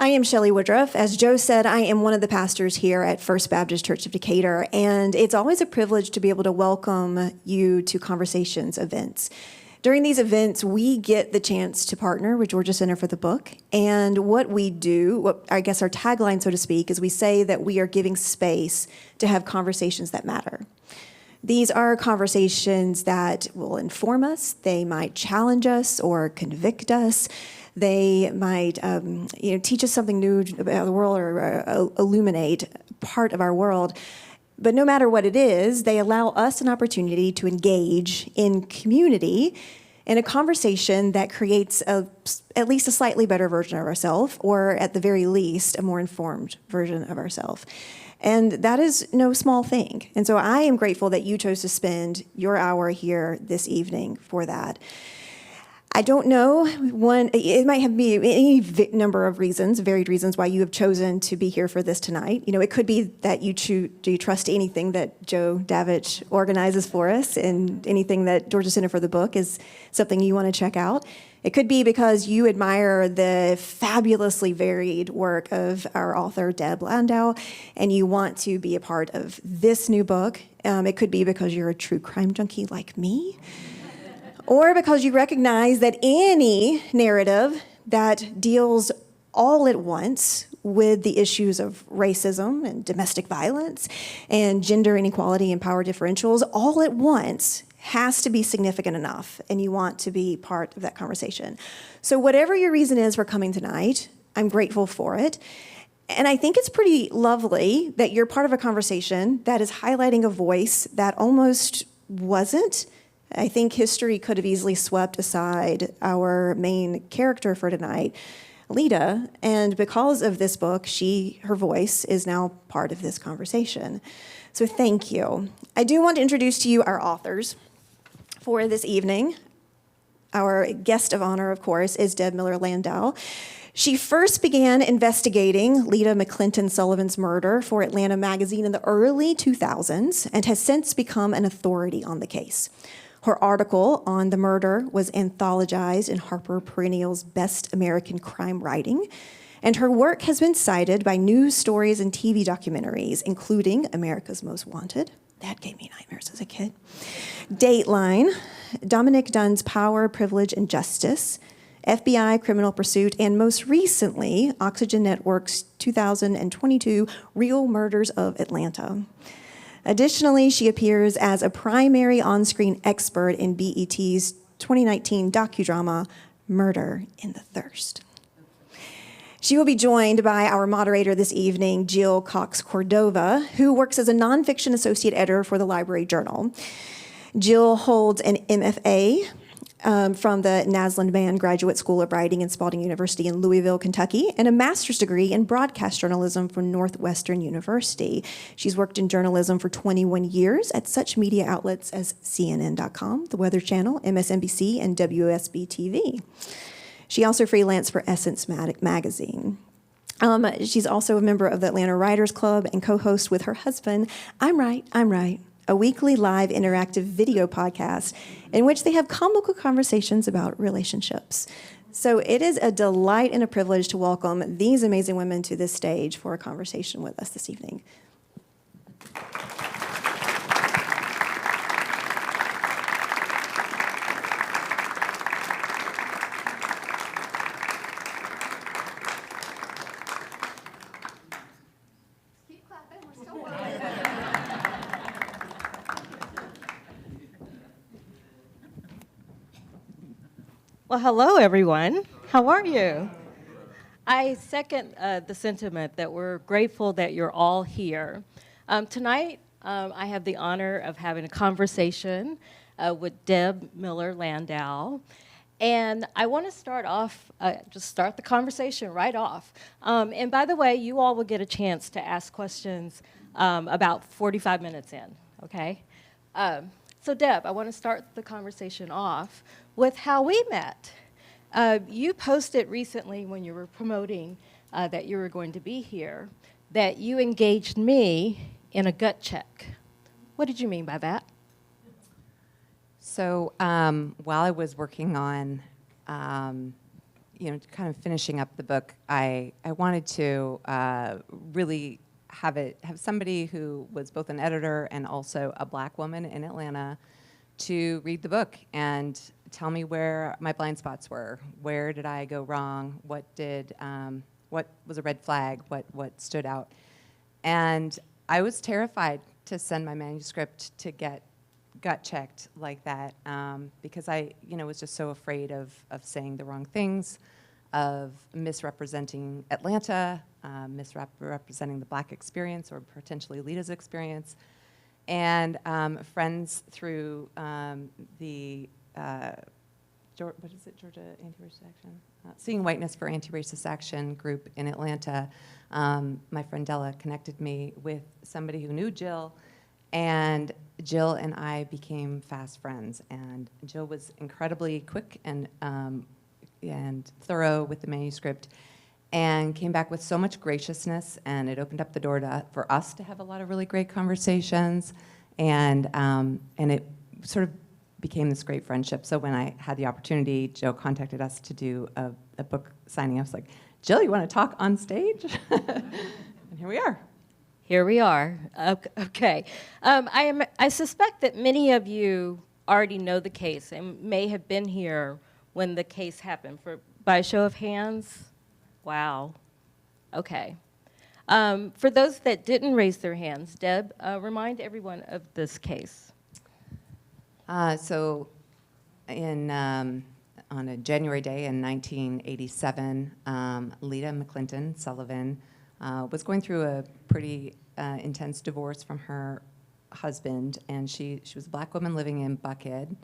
I am Shelley Woodruff. As Joe said, I am one of the pastors here at First Baptist Church of Decatur, and it's always a privilege to be able to welcome you to Conversations events. During these events, we get the chance to partner with Georgia Center for the Book, and what we do, what I guess our tagline, so to speak, is we say that we are giving space to have conversations that matter. These are conversations that will inform us, they might challenge us or convict us. They might teach us something new about the world or illuminate part of our world. But no matter what it is, they allow us an opportunity to engage in community in a conversation that creates at least a slightly better version of ourselves, or at the very least, a more informed version of ourselves. And that is no small thing. And so I am grateful that you chose to spend your hour here this evening for that. I don't know, it might have been any number of reasons, varied reasons why you have chosen to be here for this tonight. You know, it could be that you trust anything that Joe Davich organizes for us, and anything that Georgia Center for the Book is something you want to check out. It could be because you admire the fabulously varied work of our author, Deb Landau, and you want to be a part of this new book. It could be because you're a true crime junkie like me. Or because you recognize that any narrative that deals all at once with the issues of racism and domestic violence and gender inequality and power differentials all at once has to be significant enough, and you want to be part of that conversation. So whatever your reason is for coming tonight, I'm grateful for it. And I think it's pretty lovely that you're part of a conversation that is highlighting a voice that almost wasn't. I think history could have easily swept aside our main character for tonight, Lita, and because of this book, her voice is now part of this conversation. So thank you. I do want to introduce to you our authors for this evening. Our guest of honor, of course, is Deb Miller Landau. She first began investigating Lita McClinton Sullivan's murder for Atlanta Magazine in the early 2000s and has since become an authority on the case. Her article on the murder was anthologized in Harper Perennial's Best American Crime Writing, and her work has been cited by news stories and TV documentaries, including America's Most Wanted. That gave me nightmares as a kid. Dateline, Dominic Dunn's Power, Privilege, and Justice, FBI Criminal Pursuit, and most recently, Oxygen Network's 2022 Real Murders of Atlanta. Additionally, she appears as a primary on-screen expert in BET's 2019 docudrama, Murder in the Thirst. She will be joined by our moderator this evening, Jill Cox Cordova, who works as a nonfiction associate editor for the Library Journal. Jill holds an MFA from the Naslund Mann Graduate School of Writing and Spalding University in Louisville, Kentucky, and a master's degree in broadcast journalism from Northwestern University. She's worked in journalism for 21 years at such media outlets as CNN.com, The Weather Channel, MSNBC, and WSB-TV. She also freelanced for Essence magazine. She's also a member of the Atlanta Writers Club and co-host with her husband, I'm Right, a weekly live interactive video podcast in which they have comical conversations about relationships. So it is a delight and a privilege to welcome these amazing women to this stage for a conversation with us this evening. Well, hello, everyone. How are you? I second the sentiment that we're grateful that you're all here. Tonight, I have the honor of having a conversation with Deb Miller Landau. And I want to start off, just start the conversation right off. And by the way, you all will get a chance to ask questions about 45 minutes in, okay? So Deb, I want to start the conversation off with how we met. You posted recently when you were promoting that you were going to be here, that you engaged me in a gut check. What did you mean by that? So while I was working on, kind of finishing up the book, I wanted to really have somebody who was both an editor and also a black woman in Atlanta to read the book and tell me where my blind spots were. Where did I go wrong? What was a red flag? What stood out? And I was terrified to send my manuscript to get gut checked like that, because I was just so afraid of saying the wrong things, of misrepresenting Atlanta, misrepresenting the black experience or potentially Lita's experience. And friends through the Georgia Anti-Racist Action? Seeing Whiteness for Anti-Racist Action group in Atlanta. My friend Della connected me with somebody who knew Jill, and Jill and I became fast friends. And Jill was incredibly quick and thorough with the manuscript, and came back with so much graciousness, and it opened up the door for us to have a lot of really great conversations, and it sort of became this great friendship. So when I had the opportunity, Joe contacted us to do a book signing. I was like, Jill, you want to talk on stage? And here we are. Here we are. Okay. I suspect that many of you already know the case and may have been here when the case happened. By a show of hands? Wow. Okay. For those that didn't raise their hands, Deb, remind everyone of this case. So on a January day in 1987, Lita McClinton Sullivan was going through a pretty intense divorce from her husband, and she was a black woman living in Buckhead,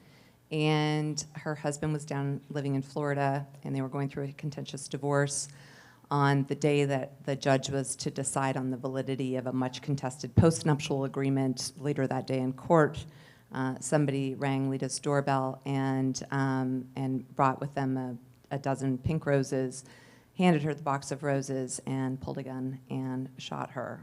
and her husband was down living in Florida, and they were going through a contentious divorce. On the day that the judge was to decide on the validity of a much contested postnuptial agreement later that day in court, somebody rang Lita's doorbell and brought with them a dozen pink roses, handed her the box of roses, and pulled a gun and shot her.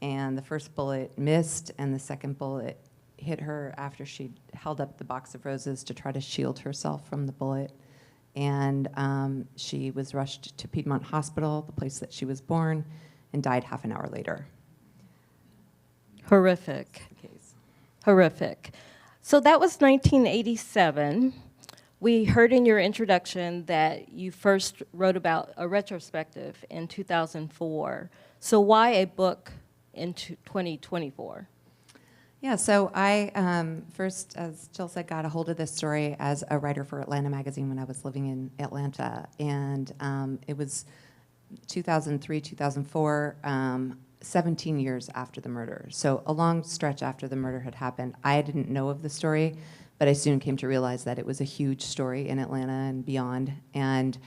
And the first bullet missed, and the second bullet hit her after she held up the box of roses to try to shield herself from the bullet. And she was rushed to Piedmont Hospital, the place that she was born, and died half an hour later. Horrific. Horrific. So that was 1987. We heard in your introduction that you first wrote about a retrospective in 2004. So why a book in 2024? Yeah, so I first, as Jill said, got a hold of this story as a writer for Atlanta Magazine when I was living in Atlanta. And it was 2003, 2004, 17 years after the murder. So a long stretch after the murder had happened. I didn't know of the story, but I soon came to realize that it was a huge story in Atlanta and beyond. And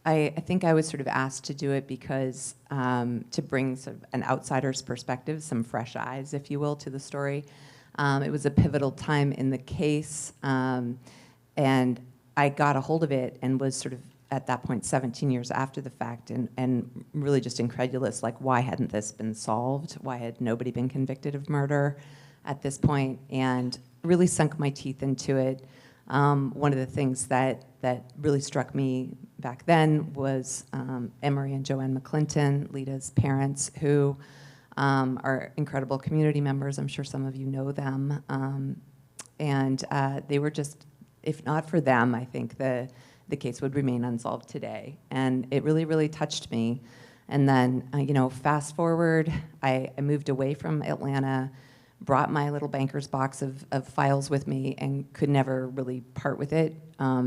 I think I was sort of asked to do it because to bring sort of an outsider's perspective, some fresh eyes, if you will, to the story. It was a pivotal time in the case, and I got a hold of it and was sort of, at that point, 17 years after the fact, and really just incredulous, like, why hadn't this been solved? Why had nobody been convicted of murder at this point? And really sunk my teeth into it. One of the things that really struck me back then was Emery and Joanne McClinton, Lita's parents, who are incredible community members. I'm sure some of you know them. And they were just, if not for them, I think the case would remain unsolved today. And it really, really touched me. And then, fast forward, I moved away from Atlanta, brought my little banker's box of files with me, and could never really part with it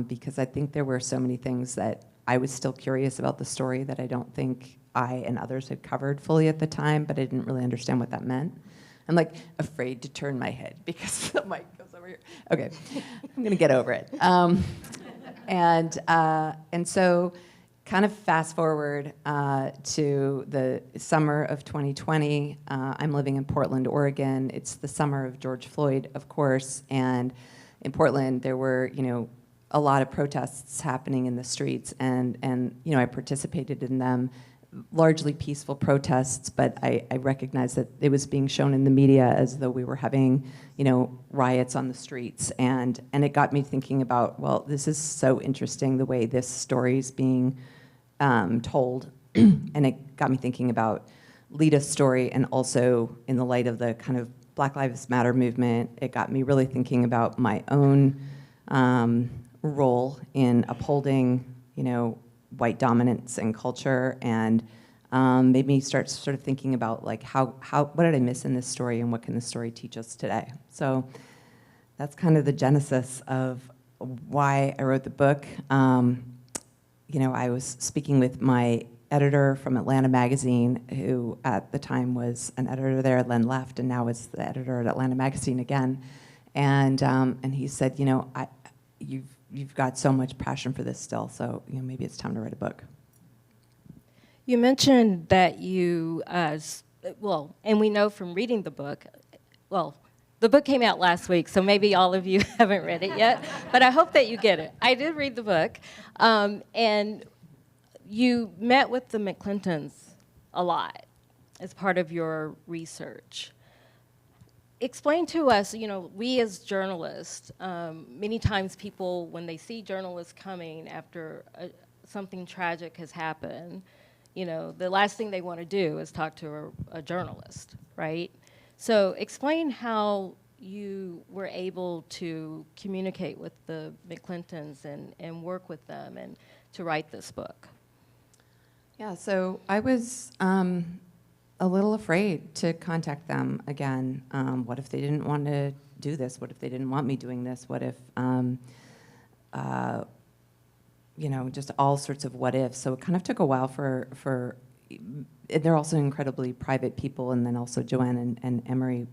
because I think there were so many things that I was still curious about the story that I don't think I and others had covered fully at the time, but I didn't really understand what that meant. I'm like afraid to turn my head because the mic goes over here. Okay, I'm gonna get over it. And so kind of fast forward to the summer of 2020. I'm living in Portland, Oregon. It's the summer of George Floyd, of course, and in Portland there were, a lot of protests happening in the streets, and I participated in them largely peaceful protests, but I recognize that it was being shown in the media as though we were having, riots on the streets, and it got me thinking about, well, this is so interesting the way this story is being told, and it got me thinking about Lita's story, and also in the light of the kind of Black Lives Matter movement, it got me really thinking about my own role in upholding, white dominance and culture, and made me start sort of thinking about like what did I miss in this story, and what can this story teach us today? So that's kind of the genesis of why I wrote the book. I was speaking with my editor from Atlanta Magazine, who at the time was an editor there, then left, and now is the editor at Atlanta Magazine again. And he said, you've got so much passion for this still, so maybe it's time to write a book. You mentioned that you, and we know from reading the book, the book came out last week, so maybe all of you haven't read it yet, but I hope that you get it. I did read the book, and you met with the McClintons a lot as part of your research. Explain to us, we as journalists, many times people, when they see journalists coming after something tragic has happened, the last thing they want to do is talk to a journalist, right? So explain how you were able to communicate with the McClintons and work with them and to write this book. Yeah, so I was a little afraid to contact them again. What if they didn't want to do this? What if they didn't want me doing this? What if, just all sorts of what ifs. So it kind of took a while for they're also incredibly private people, and then also Joanne and Emery,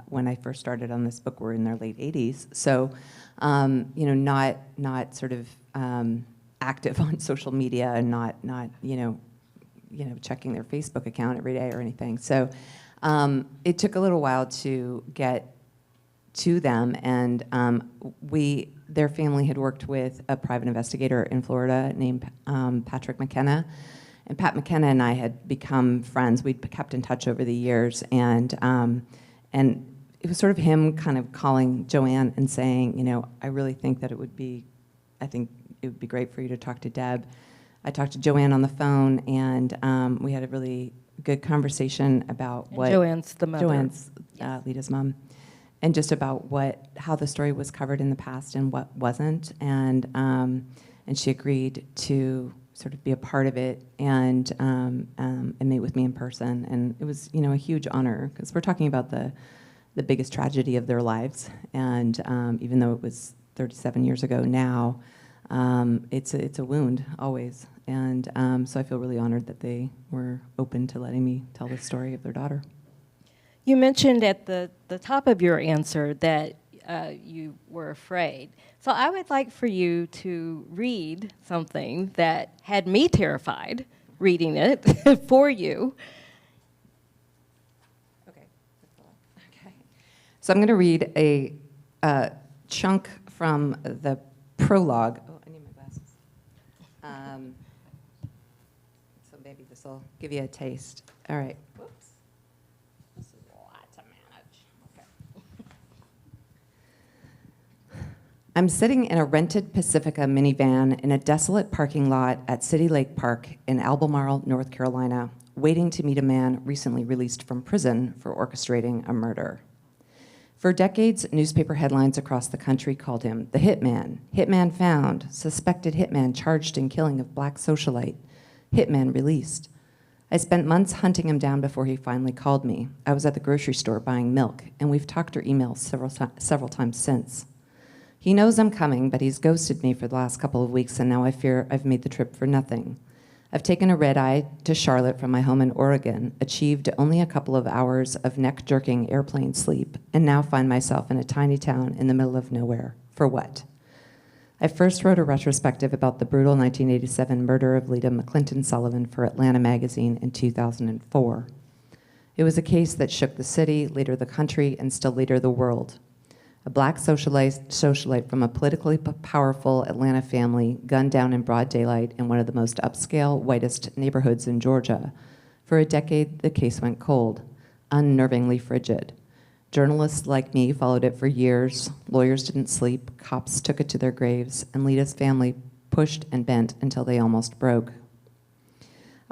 when I first started on this book, were in their late 80s. So, not sort of active on social media, and not checking their Facebook account every day or anything. So it took a little while to get to them, and their family had worked with a private investigator in Florida named Patrick McKenna, and Pat McKenna and I had become friends. We'd kept in touch over the years, and it was sort of him kind of calling Joanne and saying, I really think that it would be great for you to talk to Deb. I talked to Joanne on the phone, and we had a really good conversation about Joanne's the mother. Joanne's Lita's mom, and just about how the story was covered in the past and what wasn't, and she agreed to sort of be a part of it and meet with me in person, and it was a huge honor, because we're talking about the biggest tragedy of their lives, and even though it was 37 years ago now, it's a wound always, and so I feel really honored that they were open to letting me tell the story of their daughter. You mentioned at the top of your answer that you were afraid. So I would like for you to read something that had me terrified, reading it for you. Okay. So I'm going to read a chunk from the prologue. Oh, I need my glasses. So maybe this will give you a taste. All right. Whoops. This is a lot to manage. Okay. I'm sitting in a rented Pacifica minivan in a desolate parking lot at City Lake Park in Albemarle, North Carolina, waiting to meet a man recently released from prison for orchestrating a murder. For decades, newspaper headlines across the country called him the hitman, hitman found, suspected hitman charged in killing of black socialite, hitman released. I spent months hunting him down before he finally called me. I was at the grocery store buying milk, and we've talked or emailed several times since. He knows I'm coming, but he's ghosted me for the last couple of weeks, and now I fear I've made the trip for nothing. I've taken a red-eye to Charlotte from my home in Oregon, achieved only a couple of hours of neck-jerking airplane sleep, and now find myself in a tiny town in the middle of nowhere. For what? I first wrote a retrospective about the brutal 1987 murder of Lita McClinton Sullivan for Atlanta Magazine in 2004. It was a case that shook the city, later the country, and still later the world. A black socialite from a politically powerful Atlanta family gunned down in broad daylight in one of the most upscale, whitest neighborhoods in Georgia. For a decade, the case went cold, unnervingly frigid. Journalists like me followed it for years. Lawyers didn't sleep. Cops took it to their graves, and Lita's family pushed and bent until they almost broke.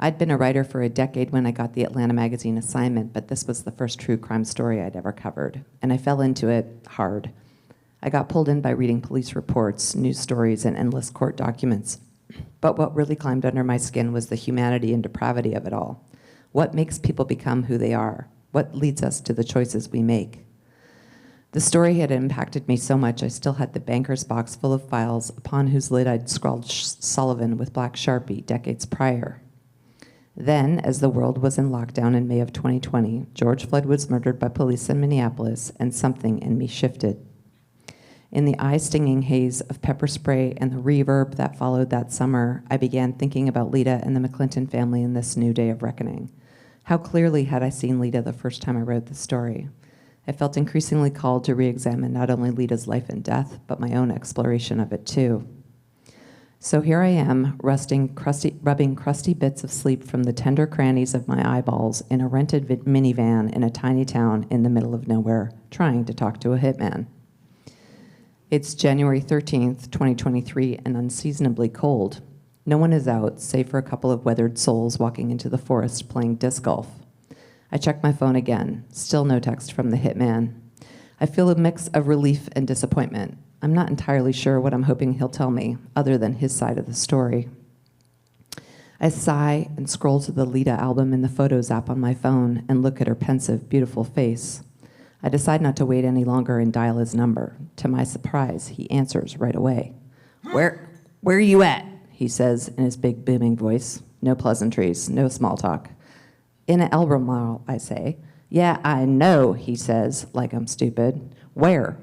I'd been a writer for a decade when I got the Atlanta Magazine assignment, but this was the first true crime story I'd ever covered, and I fell into it hard. I got pulled in by reading police reports, news stories, and endless court documents. But what really climbed under my skin was the humanity and depravity of it all. What makes people become who they are? What leads us to the choices we make? The story had impacted me so much I still had the banker's box full of files upon whose lid I'd scrawled Sullivan with black Sharpie decades prior. Then, as the world was in lockdown in May of 2020, George Floyd was murdered by police in Minneapolis, and something in me shifted. In the eye-stinging haze of pepper spray and the reverb that followed that summer, I began thinking about Lita and the McClinton family in this new day of reckoning. How clearly had I seen Lita the first time I wrote the story? I felt increasingly called to re-examine not only Lita's life and death, but my own exploration of it too. So here I am, rubbing crusty bits of sleep from the tender crannies of my eyeballs in a rented minivan in a tiny town in the middle of nowhere, trying to talk to a hitman. It's January 13th, 2023, and unseasonably cold. No one is out, save for a couple of weathered souls walking into the forest playing disc golf. I check my phone again, still no text from the hitman. I feel a mix of relief and disappointment. I'm not entirely sure what I'm hoping he'll tell me, other than his side of the story. I sigh and scroll to the Lita album in the Photos app on my phone and look at her pensive, beautiful face. I decide not to wait any longer and dial his number. To my surprise, he answers right away. Where are you at? He says in his big, booming voice. No pleasantries, no small talk. In an Elbrum Mall, I say. Yeah, I know, he says, like I'm stupid. Where?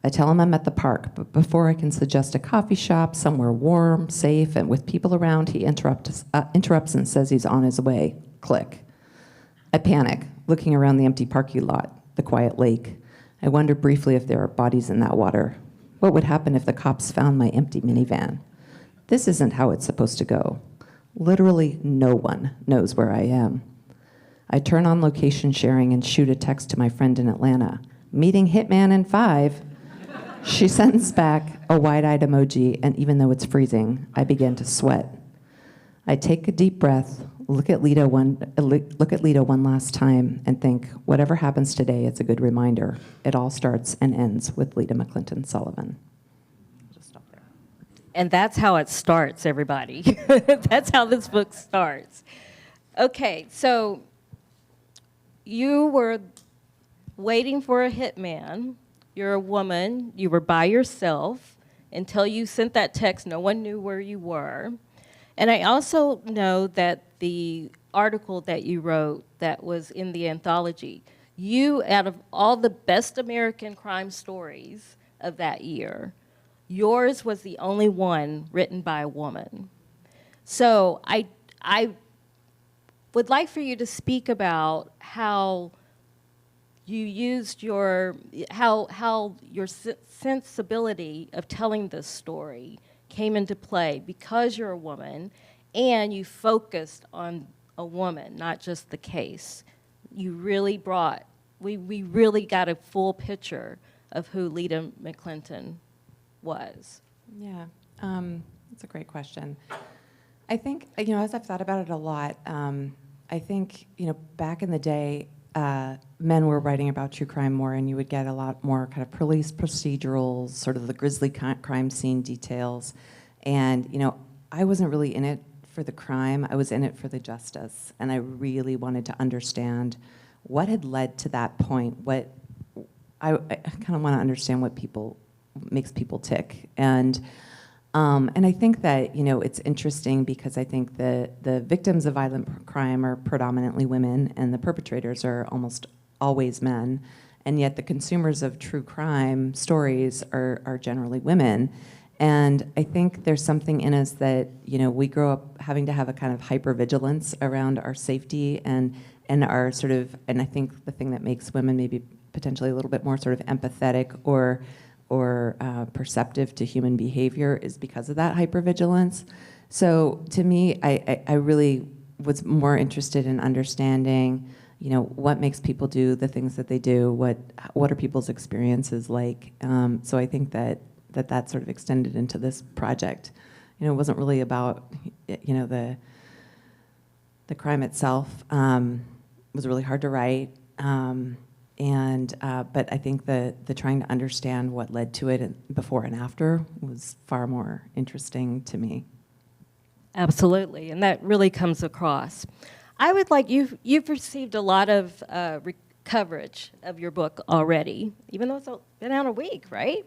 I tell him I'm at the park, but before I can suggest a coffee shop, somewhere warm, safe, and with people around, he interrupts and says he's on his way. Click. I panic, looking around the empty parking lot, the quiet lake. I wonder briefly if there are bodies in that water. What would happen if the cops found my empty minivan? This isn't how it's supposed to go. Literally no one knows where I am. I turn on location sharing and shoot a text to my friend in Atlanta. Meeting hitman in 5. She sends back a wide-eyed emoji, and even though it's freezing, I begin to sweat. I take a deep breath, look at Lita one last time, and think, whatever happens today, it's a good reminder. It all starts and ends with Lita McClinton Sullivan. I'll just stop there. And that's how it starts, everybody. That's how this book starts. Okay, so you were waiting for a hitman. You're a woman. You were by yourself. Until you sent that text, no one knew where you were. And I also know that the article that you wrote that was in the anthology, you, out of all the best American crime stories of that year, yours was the only one written by a woman. So I would like for you to speak about how you used how your sensibility of telling this story came into play because you're a woman, and you focused on a woman, not just the case. You really we really got a full picture of who Lita McClinton was. Yeah, that's a great question. I think, as I've thought about it a lot, I think, back in the day, men were writing about true crime more, and you would get a lot more kind of police procedurals, sort of the grisly crime scene details. And, I wasn't really in it for the crime. I was in it for the justice. And I really wanted to understand what had led to that point. I kind of want to understand what makes people tick. And I think that, it's interesting because I think the victims of violent crime are predominantly women, and the perpetrators are almost always men, and yet the consumers of true crime stories are generally women. And I think there's something in us that, we grow up having to have a kind of hypervigilance around our safety and our and I think the thing that makes women maybe potentially a little bit more sort of empathetic or perceptive to human behavior is because of that hypervigilance. So to me, I really was more interested in understanding, what makes people do the things that they do, what are people's experiences like. So I think that sort of extended into this project. It wasn't really about, the crime itself. Was really hard to write. But I think the trying to understand what led to it before and after was far more interesting to me. Absolutely, and that really comes across. I would like, you've received a lot of coverage of your book already, even though it's been out a week, right?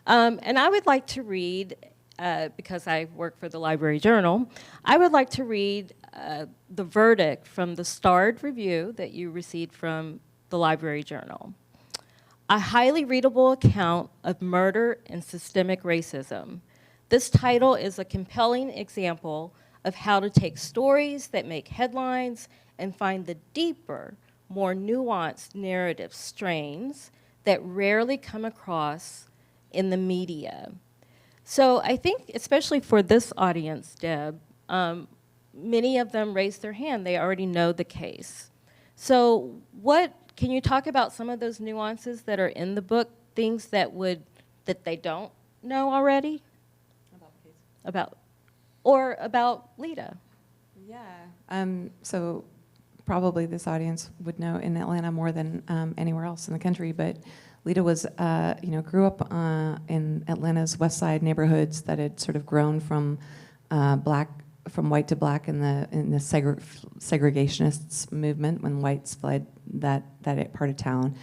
And I would like to read, because I work for the Library Journal, I would like to read the verdict from the starred review that you received from the Library Journal. A highly readable account of murder and systemic racism. This title is a compelling example of how to take stories that make headlines and find the deeper, more nuanced narrative strains that rarely come across in the media. So I think, especially for this audience, Deb, many of them raised their hand. They already know the case. So can you talk about some of those nuances that are in the book, things that they don't know already? About Lita. Yeah. So probably this audience would know in Atlanta more than anywhere else in the country, but Lita was, grew up in Atlanta's West Side neighborhoods that had sort of grown from white to black in the segregationists movement when whites fled that part of town.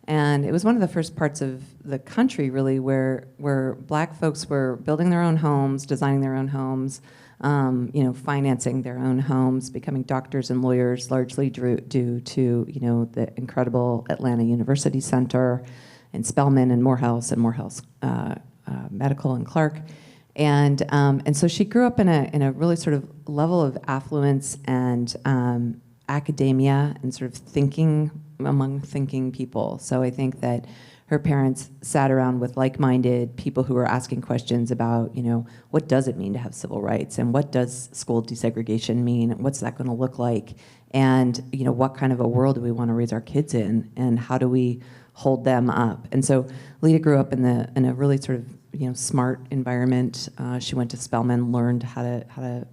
And it was one of the first parts of the country, really, where black folks were building their own homes, designing their own homes, financing their own homes, becoming doctors and lawyers, largely due to the incredible Atlanta University Center, and Spelman and Morehouse Medical and Clark, and so she grew up in a really sort of level of affluence and academia and sort of thinking among thinking people. So I think that her parents sat around with like-minded people who were asking questions about, what does it mean to have civil rights, and what does school desegregation mean, and what's that going to look like, and what kind of a world do we want to raise our kids in, and how do we hold them up? And so Lita grew up in a really sort of smart environment. She went to Spelman, learned how to have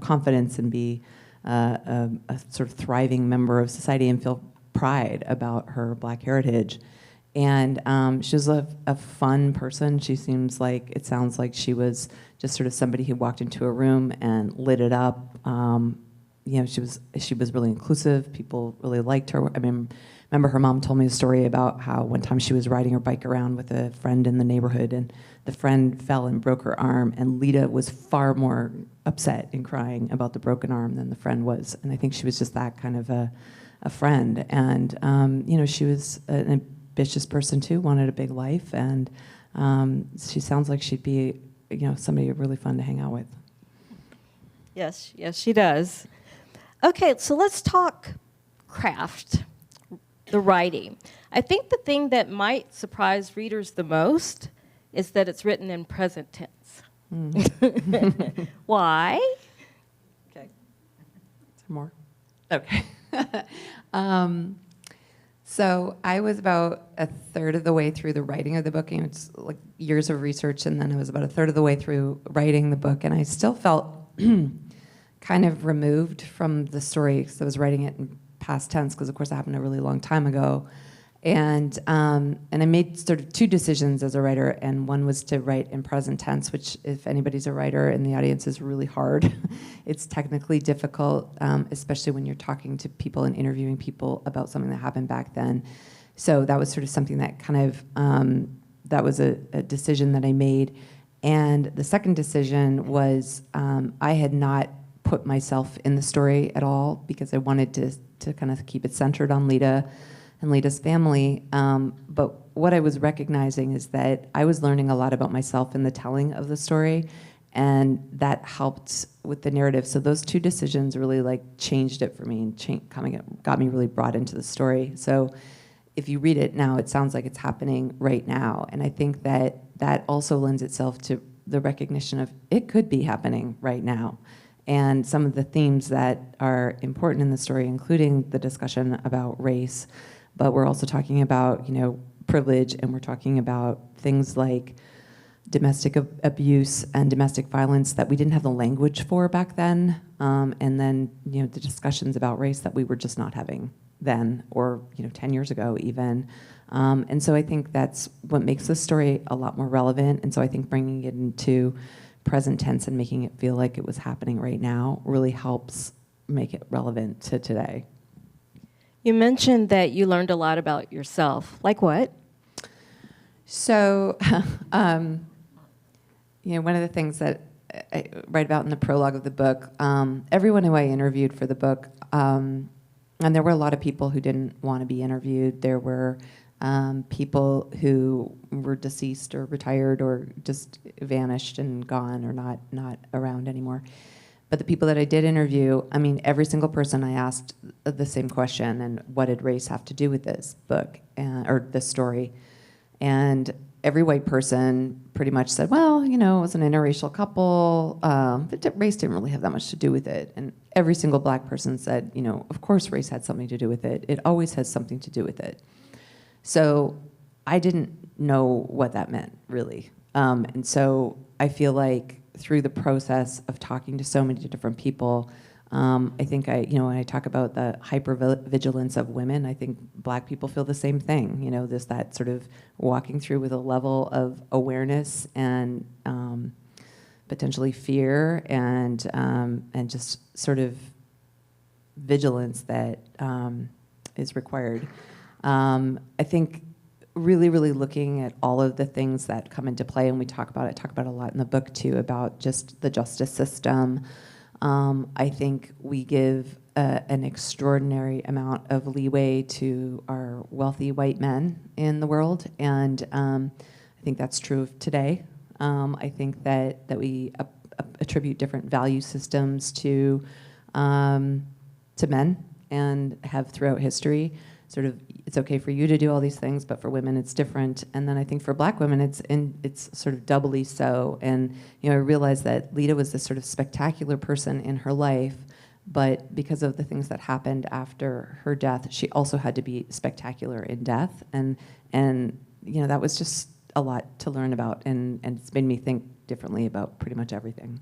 confidence and be a sort of thriving member of society and feel pride about her black heritage. And she was a fun person. It sounds like she was just sort of somebody who walked into a room and lit it up. She was really inclusive. People really liked her. I remember her mom told me a story about how one time she was riding her bike around with a friend in the neighborhood, and the friend fell and broke her arm, and Lita was far more upset and crying about the broken arm than the friend was. And I think she was just that kind of a friend. And she was an ambitious person too, wanted a big life, and she sounds like she'd be somebody really fun to hang out with. Yes, she does. Okay, so let's talk craft, the writing. I think the thing that might surprise readers the most is that it's written in present tense. Why? Okay. More? Okay. So I was about a third of the way through the writing of the book. It's like years of research, and then I was about a third of the way through writing the book, and I still felt kind of removed from the story because I was writing it in past tense, because of course it happened a really long time ago. And I made sort of two decisions as a writer, and one was to write in present tense, which, if anybody's a writer in the audience, is really hard. It's technically difficult, especially when you're talking to people and interviewing people about something that happened back then. So that was sort of something that kind of, that was a decision that I made. And the second decision was I had not put myself in the story at all, because I wanted to kind of keep it centered on Lita and Lita's family. But what I was recognizing is that I was learning a lot about myself in the telling of the story, and that helped with the narrative. So those two decisions really changed it for me and got me really brought into the story. So if you read it now, it sounds like it's happening right now. And I think that that also lends itself to the recognition of it could be happening right now. And some of the themes that are important in the story, including the discussion about race, but we're also talking about, privilege, and we're talking about things like domestic abuse and domestic violence that we didn't have the language for back then, and then, the discussions about race that we were just not having then, or 10 years ago even. And so I think that's what makes this story a lot more relevant. And so I think bringing it into present tense and making it feel like it was happening right now really helps make it relevant to today. You mentioned that you learned a lot about yourself. Like what? So, one of the things that I write about in the prologue of the book, everyone who I interviewed for the book, and there were a lot of people who didn't want to be interviewed. There were people who were deceased or retired or just vanished and gone or not around anymore. But the people that I did interview, every single person I asked the same question, and what did race have to do with this book or this story? And every white person pretty much said, well, it was an interracial couple, but race didn't really have that much to do with it. And every single black person said, of course race had something to do with it. It always has something to do with it. So I didn't know what that meant, really. And so I feel like through the process of talking to so many different people, I think when I talk about the hypervigilance of women, I think black people feel the same thing. There's that sort of walking through with a level of awareness and potentially fear and just sort of vigilance that is required. I think really, really looking at all of the things that come into play, and I talk about it a lot in the book too, about just the justice system. I think we give an extraordinary amount of leeway to our wealthy white men in the world, and I think that's true of today. I think that we attribute different value systems to men and have throughout history. Sort of, it's okay for you to do all these things, but for women it's different. And then I think for black women it's sort of doubly so. And I realized that Lita was this sort of spectacular person in her life, but because of the things that happened after her death, she also had to be spectacular in death. And that was just a lot to learn about, and it's made me think differently about pretty much everything.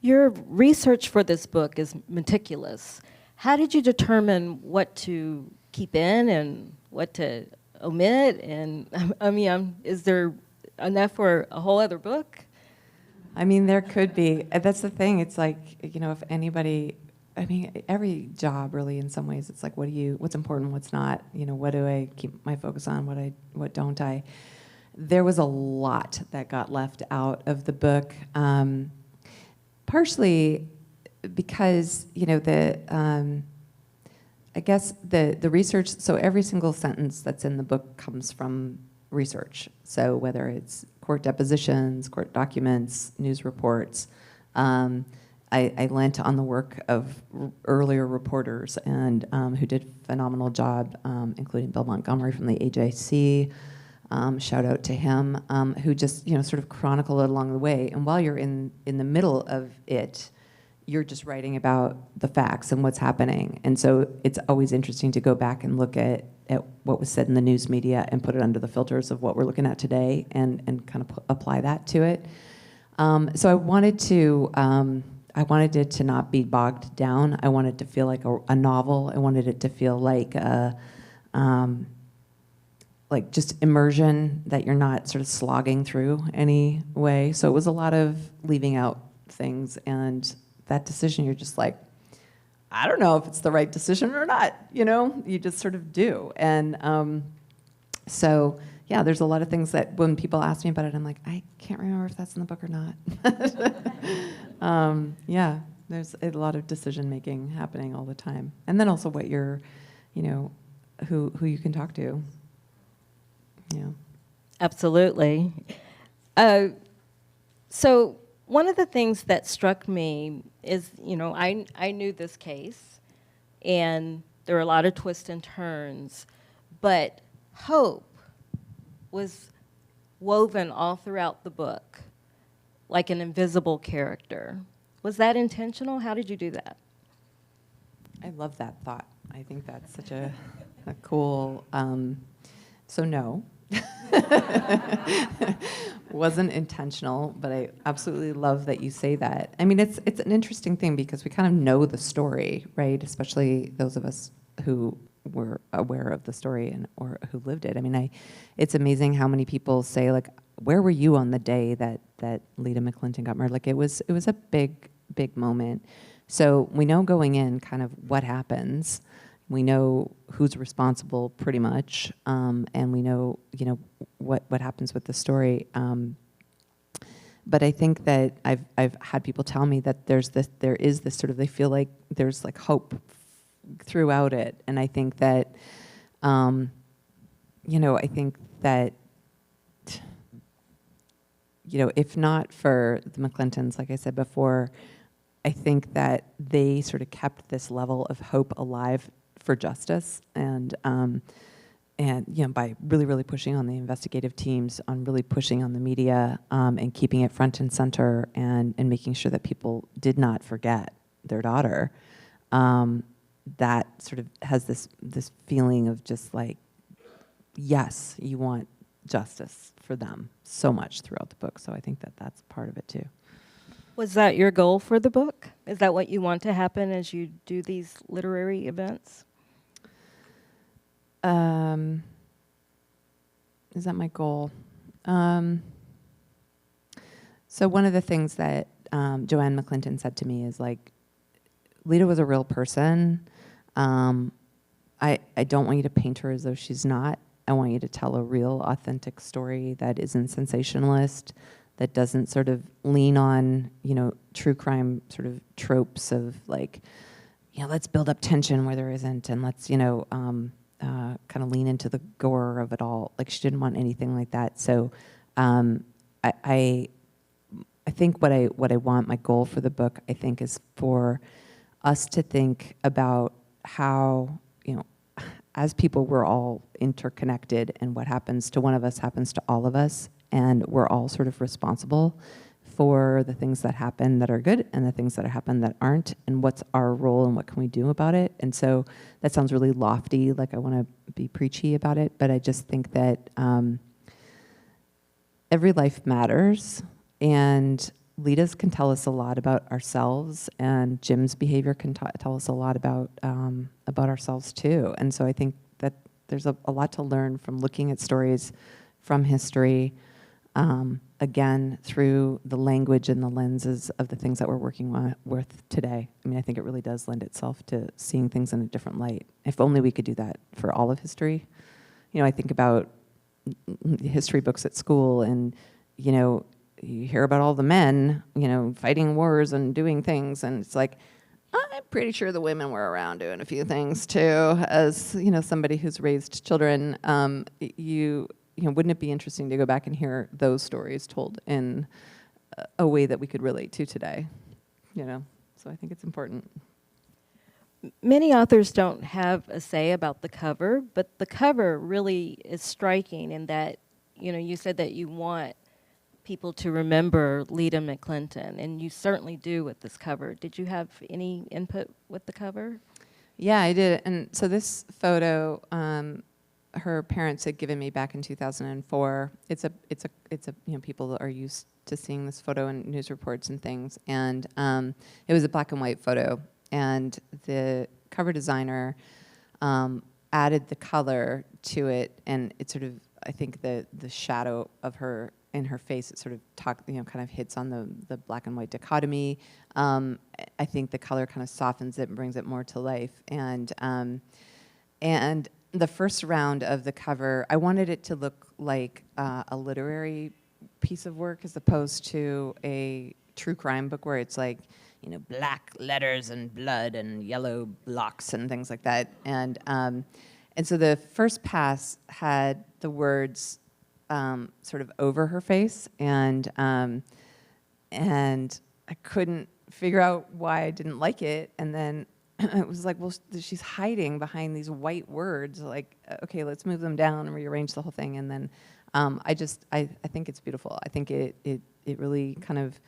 Your research for this book is meticulous. How did you determine what to keep in and what to omit? And is there enough for a whole other book? There could be. That's the thing. It's like, if anybody, every job really in some ways, it's like, what's important, what's not? What do I keep my focus on? What don't I? There was a lot that got left out of the book, partially because I guess the research. So every single sentence that's in the book comes from research. So whether it's court depositions, court documents, news reports, I lent on the work of earlier reporters and who did a phenomenal job, including Bill Montgomery from the AJC. Shout out to him, who just sort of chronicle it along the way. And while you're in the middle of it, you're just writing about the facts and what's happening. And so it's always interesting to go back and look at what was said in the news media and put it under the filters of what we're looking at today and kind of apply that to it. So I wanted it to not be bogged down. I wanted it to feel like a novel. I wanted it to feel like just immersion that you're not sort of slogging through anyway. So it was a lot of leaving out things, and that decision, you're just like, I don't know if it's the right decision or not, you just sort of do. And so, yeah, there's a lot of things that when people ask me about it, I'm like, I can't remember if that's in the book or not. Yeah, there's a lot of decision making happening all the time. And then also what you're, who you can talk to. Yeah. Absolutely. So one of the things that struck me is, I knew this case, and there were a lot of twists and turns. but hope was woven all throughout the book, like an invisible character. Was that intentional? How did you do that? I love that thought. I think that's such a cool, so no. Wasn't intentional, but I absolutely love that you say that. I mean, it's an interesting thing because we kind of know the story, right? Especially those of us who were aware of the story or who lived it. I mean, it's amazing how many people say, like, where were you on the day that Lita McClinton got murdered? Like, it was a big moment. So we know going in kind of what happens. We know who's responsible pretty much, and we know, what happens with the story. But I think that I've had people tell me that there is this sort of, they feel like there's like hope throughout it, and I think that, if not for the McClintons, like I said before, I think that they sort of kept this level of hope alive for justice, and by really pushing on the investigative teams, on really pushing on the media, and keeping it front and center, and making sure that people did not forget their daughter. That sort of has this feeling of just like, yes, you want justice for them so much throughout the book. So I think that that's part of it too. Was that your goal for the book? Is that what you want to happen as you do these literary events? Is that my goal? So one of the things that Joanne McClinton said to me is like, Lita was a real person. I don't want you to paint her as though she's not. I want you to tell a real, authentic story that isn't sensationalist, that doesn't sort of lean on, true crime sort of tropes of like, let's build up tension where there isn't, and let's, kind of lean into the gore of it all. Like, she didn't want anything like that. So I think what I want, my goal for the book, I think, is for us to think about how, as people, we're all interconnected, and what happens to one of us happens to all of us, and we're all sort of responsible for the things that happen that are good and the things that happen that aren't, and what's our role and what can we do about it. And so that sounds really lofty, like I want to be preachy about it, but I just think that every life matters, and Lita's can tell us a lot about ourselves, and Jim's behavior can tell us a lot about ourselves too. And so I think that there's a lot to learn from looking at stories from history, again, through the language and the lenses of the things that we're working with today. I mean, I think it really does lend itself to seeing things in a different light. If only we could do that for all of history. I think about history books at school, and, you hear about all the men, fighting wars and doing things, and it's like, I'm pretty sure the women were around doing a few things too. As somebody who's raised children, wouldn't it be interesting to go back and hear those stories told in a way that we could relate to today? So I think it's important. Many authors don't have a say about the cover, but the cover really is striking in that, you said that you want people to remember Lita McClinton, and you certainly do with this cover. Did you have any input with the cover? Yeah, I did. And so this photo, her parents had given me back in 2004. It's a people are used to seeing this photo in news reports and things, and it was a black and white photo, and the cover designer added the color to it, and it sort of, I think the shadow of her in her face, it sort of kind of hits on the black and white dichotomy. I think the color kind of softens it and brings it more to life. And the first round of the cover, I wanted it to look like a literary piece of work as opposed to a true crime book where it's like, black letters and blood and yellow blocks and things like that. And so the first pass had the words sort of over her face, and I couldn't figure out why I didn't like it. And then it was like, well, she's hiding behind these white words. Like, okay, let's move them down and rearrange the whole thing. And then I think it's beautiful. I think it really kind of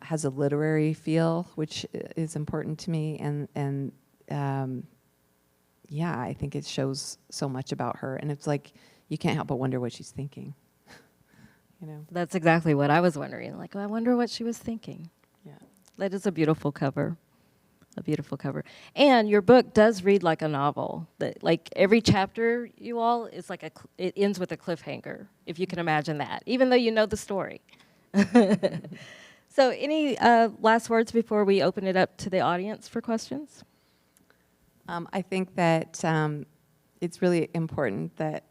has a literary feel, which is important to me. And yeah, I think it shows so much about her. And it's like, you can't help but wonder what she's thinking. You know? That's exactly what I was wondering. Like, I wonder what she was thinking. Yeah. That is a beautiful cover. A beautiful cover. And your book does read like a novel. Like every chapter, you all, is like it ends with a cliffhanger, if you can imagine that, even though you know the story. So any last words before we open it up to the audience for questions? I think that it's really important that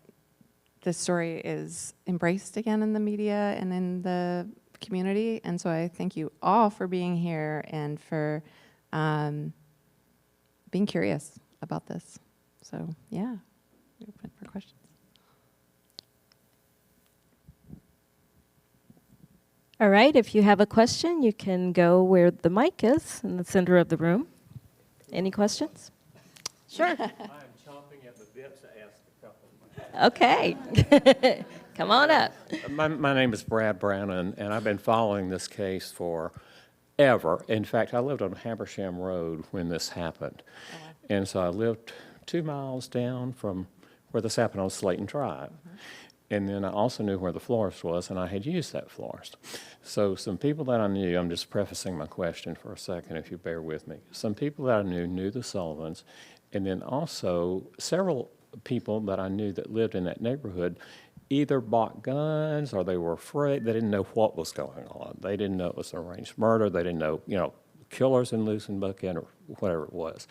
the story is embraced again in the media and in the community. And so I thank you all for being here and for being curious about this. So, yeah, open for questions. All right, if you have a question, you can go where the mic is in the center of the room. Any questions? Sure. I'm chomping at the bit to ask a couple. Okay. Come on up. My name is Brad Brown, and I've been following this case for ever. In fact, I lived on Habersham Road when this happened. Oh, wow. And so I lived 2 miles down from where this happened on Slayton Drive. And then I also knew where the florist was, and I had used that florist. So some people that I knew, I'm just prefacing my question for a second, if you bear with me. Some people that I knew the Sullivans, and then also several people that I knew that lived in that neighborhood either bought guns or they were afraid. They didn't know what was going on. They didn't know it was an arranged murder. They didn't know, killers in loose in Buckhead or whatever it was.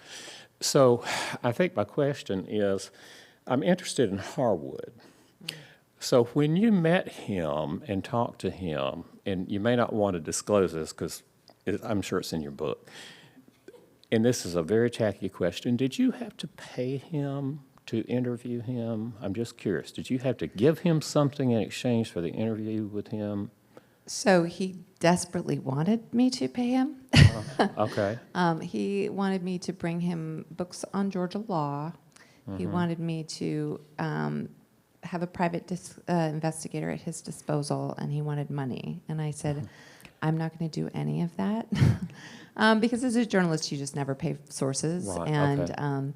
So I think my question is, I'm interested in Harwood. So when you met him and talked to him, and you may not want to disclose this because I'm sure it's in your book, and this is a very tacky question, did you have to pay him to interview him? I'm just curious. Did you have to give him something in exchange for the interview with him? So he desperately wanted me to pay him. Okay. He wanted me to bring him books on Georgia law. He wanted me to have a private investigator at his disposal, and he wanted money. And I said, I'm not going to do any of that. Because as a journalist, you just never pay sources. Right, and okay.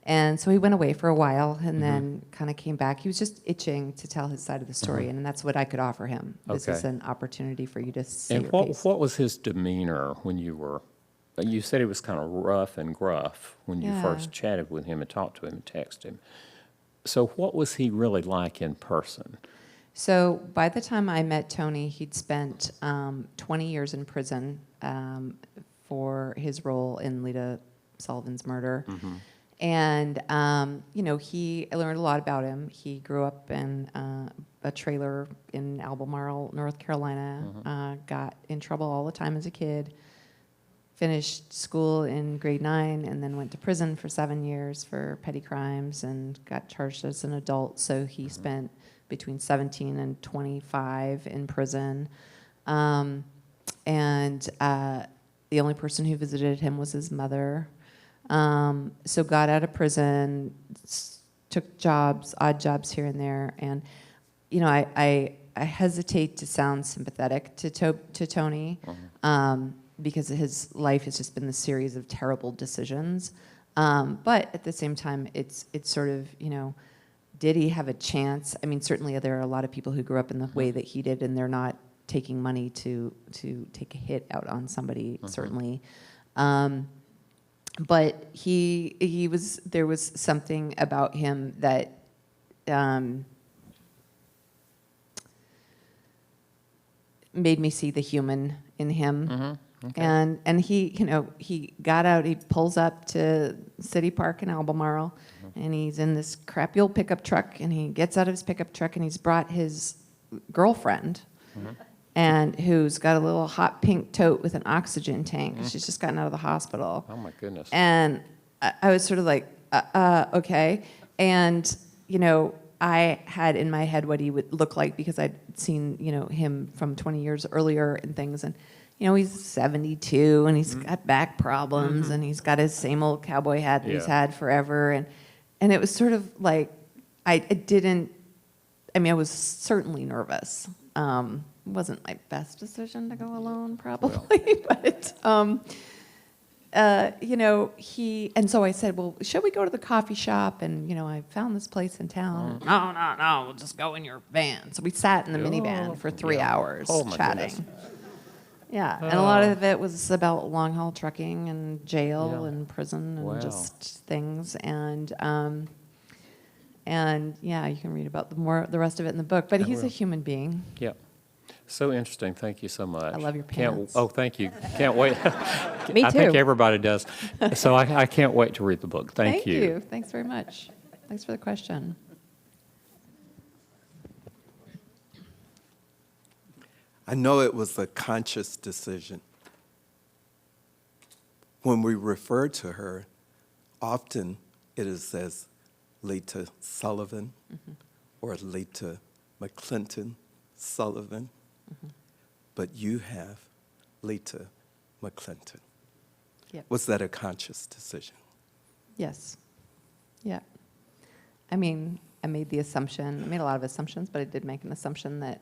And so he went away for a while and then kind of came back. He was just itching to tell his side of the story, and that's what I could offer him. This is Okay. an opportunity for you to say And your what piece. was his demeanor when you said he was kind of rough and gruff when you Yeah. first chatted with him and talked to him and texted him. So what was he really like in person? So by the time I met Tony, he'd spent 20 years in prison for his role in Lita Sullivan's murder. And, I learned a lot about him. He grew up in a trailer in Albemarle, North Carolina, got in trouble all the time as a kid, finished school in grade 9, and then went to prison for 7 years for petty crimes and got charged as an adult. So he spent between 17 and 25 in prison. And the only person who visited him was his mother. So got out of prison, took jobs, odd jobs here and there. And, I hesitate to sound sympathetic to Tony because his life has just been this series of terrible decisions. But at the same time, it's sort of, did he have a chance? I mean, certainly there are a lot of people who grew up in the way that he did, and they're not taking money to take a hit out on somebody, certainly. But there was something about him that made me see the human in him. Okay. And he, he got out, he pulls up to City Park in Albemarle, and he's in this crappy old pickup truck, and he gets out of his pickup truck, and he's brought his girlfriend, and who's got a little hot pink tote with an oxygen tank. She's just gotten out of the hospital. Oh, my goodness. And I was sort of like, okay. And, I had in my head what he would look like because I'd seen, him from 20 years earlier and things. And, he's 72 and he's got back problems and he's got his same old cowboy hat that he's had forever. And it was sort of like, I was certainly nervous. It wasn't my best decision to go alone, probably, but, and so I said, well, should we go to the coffee shop? And, I found this place in town. No, we'll just go in your van. So we sat in the minivan for 3 hours chatting. Goodness. Yeah, and a lot of it was about long-haul trucking and jail and prison and just things. And yeah, you can read about the rest of it in the book. But he's a human being. Yep. So interesting. Thank you so much. I love your pants. Thank you. Can't wait. Me I think too. everybody does. So I can't wait to read the book. Thank you. Thanks very much. Thanks for the question. I know it was a conscious decision. When we refer to her, often it is as Lita Sullivan or Lita McClinton Sullivan, but you have Lita McClinton. Yep. Was that a conscious decision? Yes. Yeah. I mean, I made a lot of assumptions, but I did make an assumption that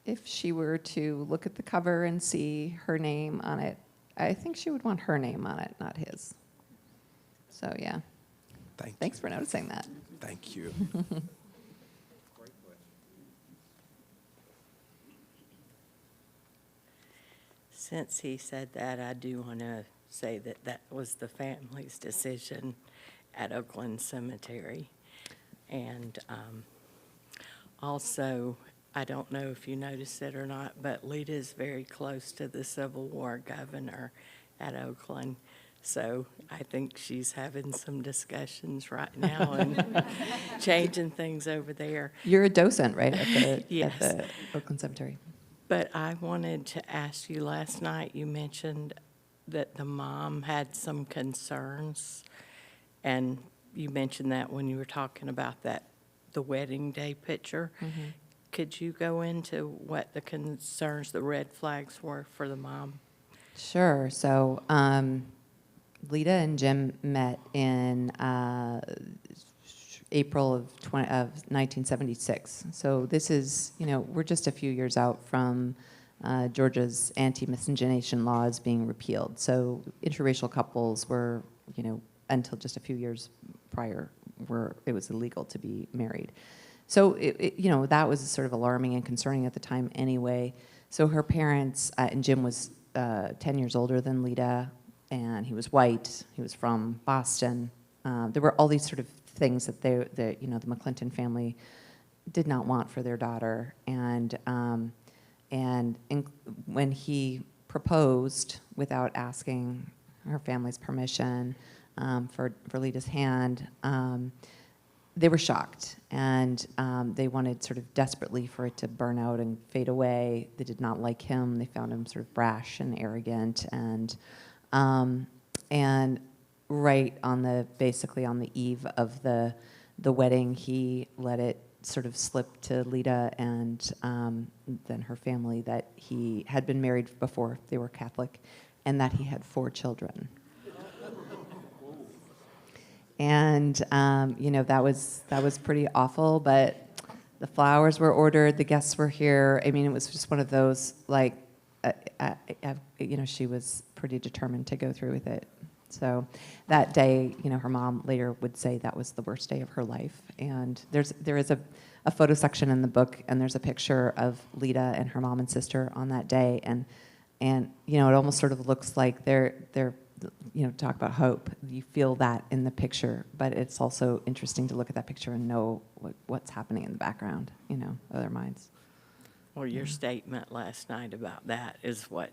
if she were to look at the cover and see her name on it, I think she would want her name on it, not his. So, yeah. Thanks for noticing that. Thank you. Since he said that, I do want to say that that was the family's decision at Oakland Cemetery. And also, I don't know if you noticed it or not, but Lita is very close to the Civil War governor at Oakland. So I think she's having some discussions right now and changing things over there. You're a docent, right, at Yes. the Oakland Cemetery? But I wanted to ask you, last night you mentioned that the mom had some concerns, and you mentioned that when you were talking about the wedding day picture. Could you go into what the concerns, the red flags were for the mom? Sure. So Lita and Jim met in April of 1976. So this is, we're just a few years out from Georgia's anti-miscegenation laws being repealed. So interracial couples were, until just a few years prior, it was illegal to be married. So that was sort of alarming and concerning at the time anyway. So her parents, and Jim was 10 years older than Lita, and he was white. He was from Boston. There were all these sort of things that the McClinton family did not want for their daughter. And when he proposed without asking her family's permission for Lita's hand, they were shocked, and they wanted sort of desperately for it to burn out and fade away. They did not like him. They found him sort of brash and arrogant, and right basically on the eve of the wedding, he let it sort of slip to Lita and then her family that he had been married before. They were Catholic, and that he had 4 children. And that was pretty awful. But the flowers were ordered, the guests were here. I mean, it was just one of those she was pretty determined to go through with it. So that day, her mom later would say that was the worst day of her life. And there is a photo section in the book, and there's a picture of Lita and her mom and sister on that day, and it almost sort of looks like they're talk about hope. You feel that in the picture, but it's also interesting to look at that picture and know what's happening in the background, of their minds. Well, your statement last night about that is what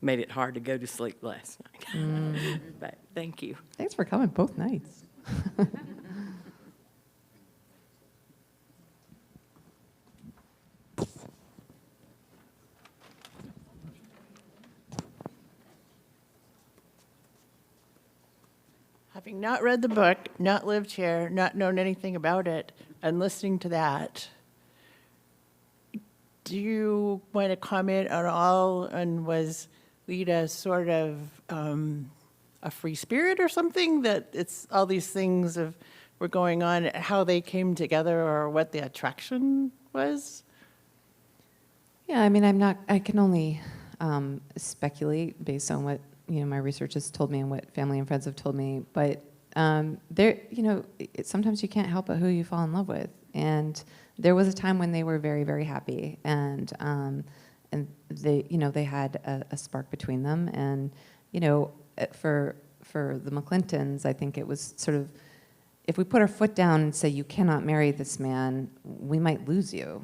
made it hard to go to sleep last night. But thank you. Thanks for coming both nights. Having not read the book, not lived here, not known anything about it, and listening to that, do you want to comment at all on, was Lita sort of a free spirit or something, that it's all these things were going on, how they came together or what the attraction was? Yeah, I mean, I can only speculate based on what, my research has told me and what family and friends have told me, but sometimes you can't help but who you fall in love with. And there was a time when they were very, very happy, and they had a spark between them. And for the McClintons, I think it was sort of, if we put our foot down and say you cannot marry this man, we might lose you.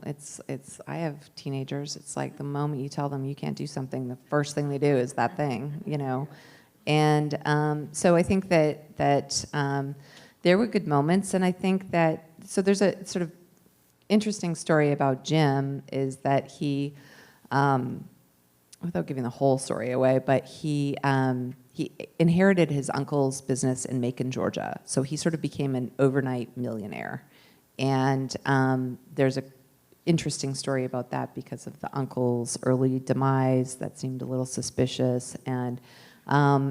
It's. I have teenagers. It's like the moment you tell them you can't do something, the first thing they do is that thing. And so I think that there were good moments, and I think that, so there's a sort of interesting story about Jim, is that he, without giving the whole story away, but he inherited his uncle's business in Macon, Georgia, so he sort of became an overnight millionaire. And there's a interesting story about that because of the uncle's early demise that seemed a little suspicious. And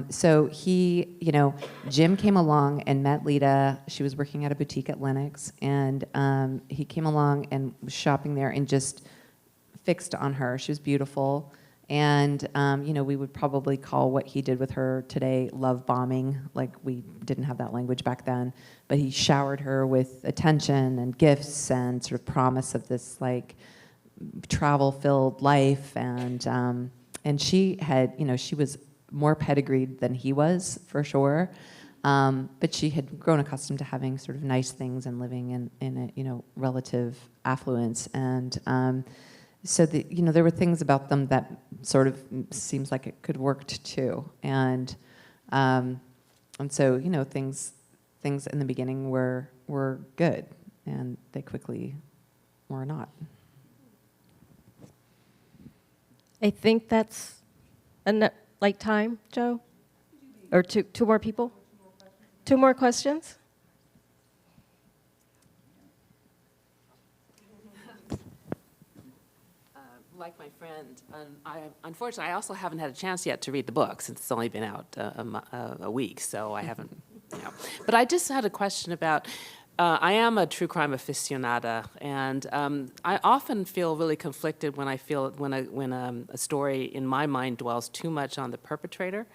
so he, Jim came along and met Lita. She was working at a boutique at Lenox, and he came along and was shopping there and just fixed on her. She was beautiful. And, we would probably call what he did with her today love bombing. Like, we didn't have that language back then. But he showered her with attention and gifts and sort of promise of this, like, travel-filled life. And she had, she was more pedigreed than he was, for sure. But she had grown accustomed to having sort of nice things and living in a, relative affluence. And so there were things about them that sort of seems like it could work too. And so, things in the beginning were good, and they quickly were not. I think that's like time, Joe? Or two more people? Two more questions? Like my friend, unfortunately, I also haven't had a chance yet to read the book since it's only been out a week, so I haven't, But I just had a question about, I am a true crime aficionada, and I often feel really conflicted when a story in my mind dwells too much on the perpetrator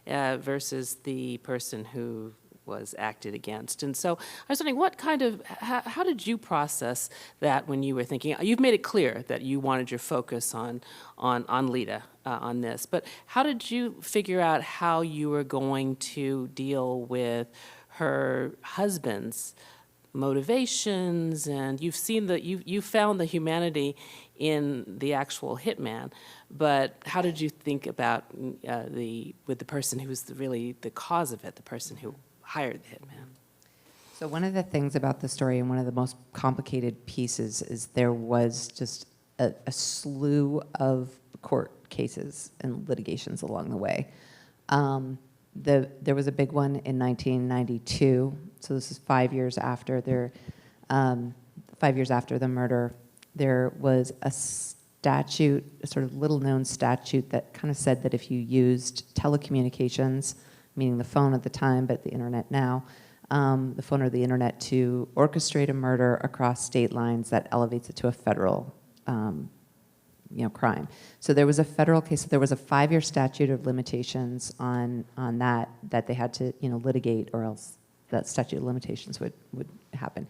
versus the person who was acted against. And so I was wondering, how did you process that when you were thinking? You've made it clear that you wanted your focus on Lita on this, but how did you figure out how you were going to deal with her husband's motivations? And you've seen you found the humanity in the actual hitman, but how did you think about with the person who was really the cause of it, the person who hired the hitman? So one of the things about the story, and one of the most complicated pieces, is there was just a slew of court cases and litigations along the way. There was a big one in 1992. So this is 5 years after 5 years after the murder. There was a statute, a sort of little-known statute that kind of said that if you used telecommunications, meaning the phone at the time, but the internet now, the phone or the internet, to orchestrate a murder across state lines, that elevates it to a federal crime. So there was a federal case. So there was a 5-year statute of limitations on that they had to litigate, or else that statute of limitations would happen.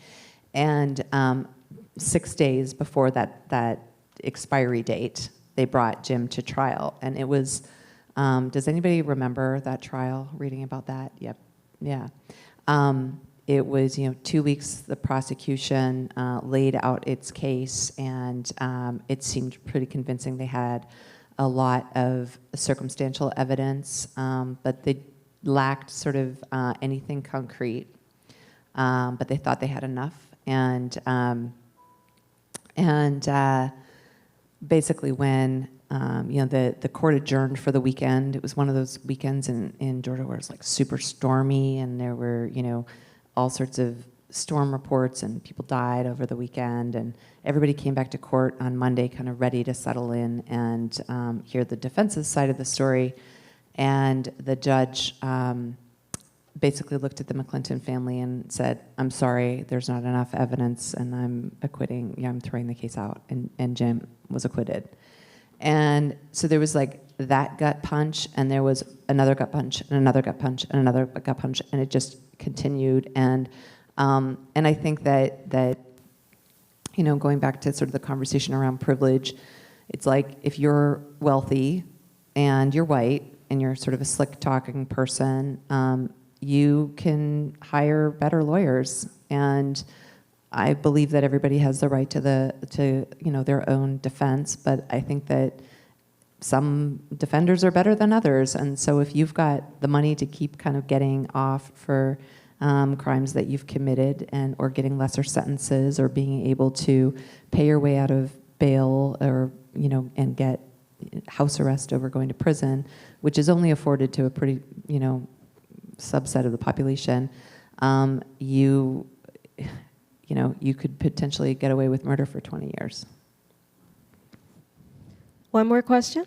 And 6 days before that expiry date, they brought Jim to trial, and it was. Does anybody remember that trial? Reading about that? Yep. Yeah. It was 2 weeks. The prosecution laid out its case, and it seemed pretty convincing. They had a lot of circumstantial evidence, but they lacked sort of anything concrete. But they thought they had enough, and basically when the court adjourned for the weekend. It was one of those weekends in Georgia where it's like super stormy, and there were all sorts of storm reports and people died over the weekend, and everybody came back to court on Monday kind of ready to settle in and hear the defense's side of the story. And the judge basically looked at the McClinton family and said, I'm sorry, there's not enough evidence, and I'm I'm throwing the case out. And Jim was acquitted. And so there was like that gut punch, and there was another gut punch, and another gut punch, and another gut punch, and it just continued. And I think that going back to sort of the conversation around privilege, it's like if you're wealthy and you're white and you're sort of a slick talking person, you can hire better lawyers. And I believe that everybody has the right to their own defense, but I think that some defenders are better than others. And so if you've got the money to keep kind of getting off for crimes that you've committed or getting lesser sentences, or being able to pay your way out of bail, or and get house arrest over going to prison, which is only afforded to a pretty subset of the population, you could potentially get away with murder for 20 years. One more question?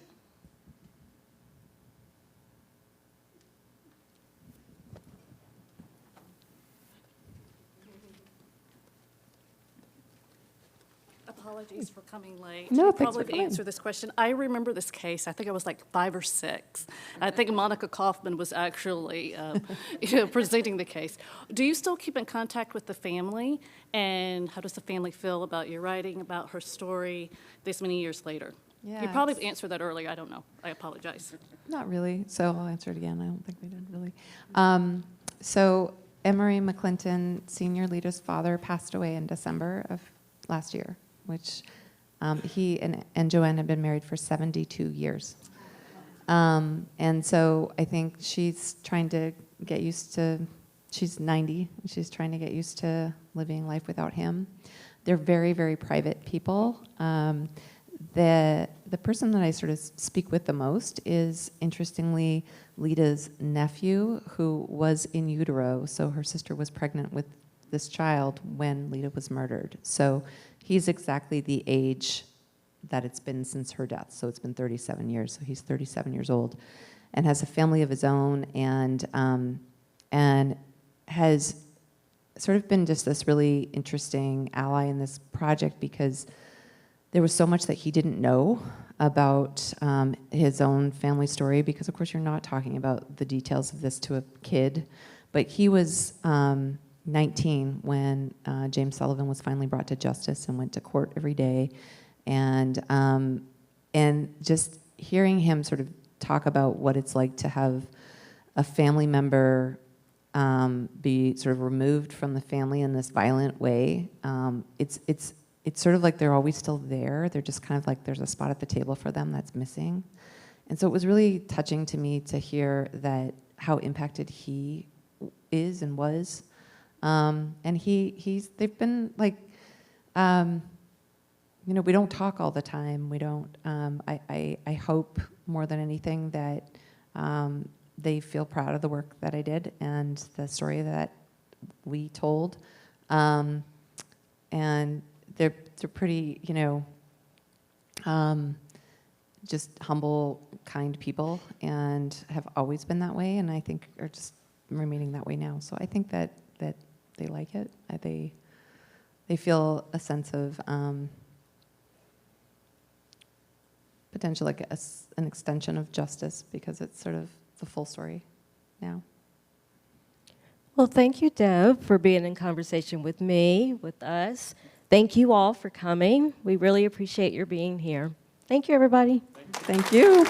Apologies for coming late. No, You'll thanks for probably coming. answer this question. I remember this case. I think I was like 5 or 6. I think Monica Kaufman was actually presenting the case. Do you still keep in contact with the family? And how does the family feel about your writing, about her story this many years later? Yeah, You probably answered that earlier. I don't know. I apologize. Not really, so I'll answer it again. I don't think we did really. So Emery McClinton, Senior Lita's father, passed away in December of last year, which he and Joanne had been married for 72 years. And so I think she's trying to get used to, she's 90, she's trying to get used to living life without him. They're very, very private people. The person that I sort of speak with the most is, interestingly, Lita's nephew, who was in utero. So her sister was pregnant with this child when Lita was murdered. So he's exactly the age that it's been since her death. So it's been 37 years. So he's 37 years old and has a family of his own, and has sort of been just this really interesting ally in this project, because there was so much that he didn't know about his own family story, because of course you're not talking about the details of this to a kid. But he was 19 when James Sullivan was finally brought to justice and went to court every day. And just hearing him sort of talk about what it's like to have a family member be sort of removed from the family in this violent way, it's sort of like they're always still there. They're just kind of like there's a spot at the table for them that's missing. And so it was really touching to me to hear that how impacted he is and was. And they've been like, we don't talk all the time. We don't, I hope more than anything that they feel proud of the work that I did and the story that we told. And they're pretty, just humble, kind people, and have always been that way, and I think are just remaining that way now. So I think that they like it. They feel a sense of potential, like an extension of justice, because it's sort of the full story now. Well, thank you, Deb, for being in conversation with me, with us. Thank you all for coming. We really appreciate your being here. Thank you, everybody. Thank you.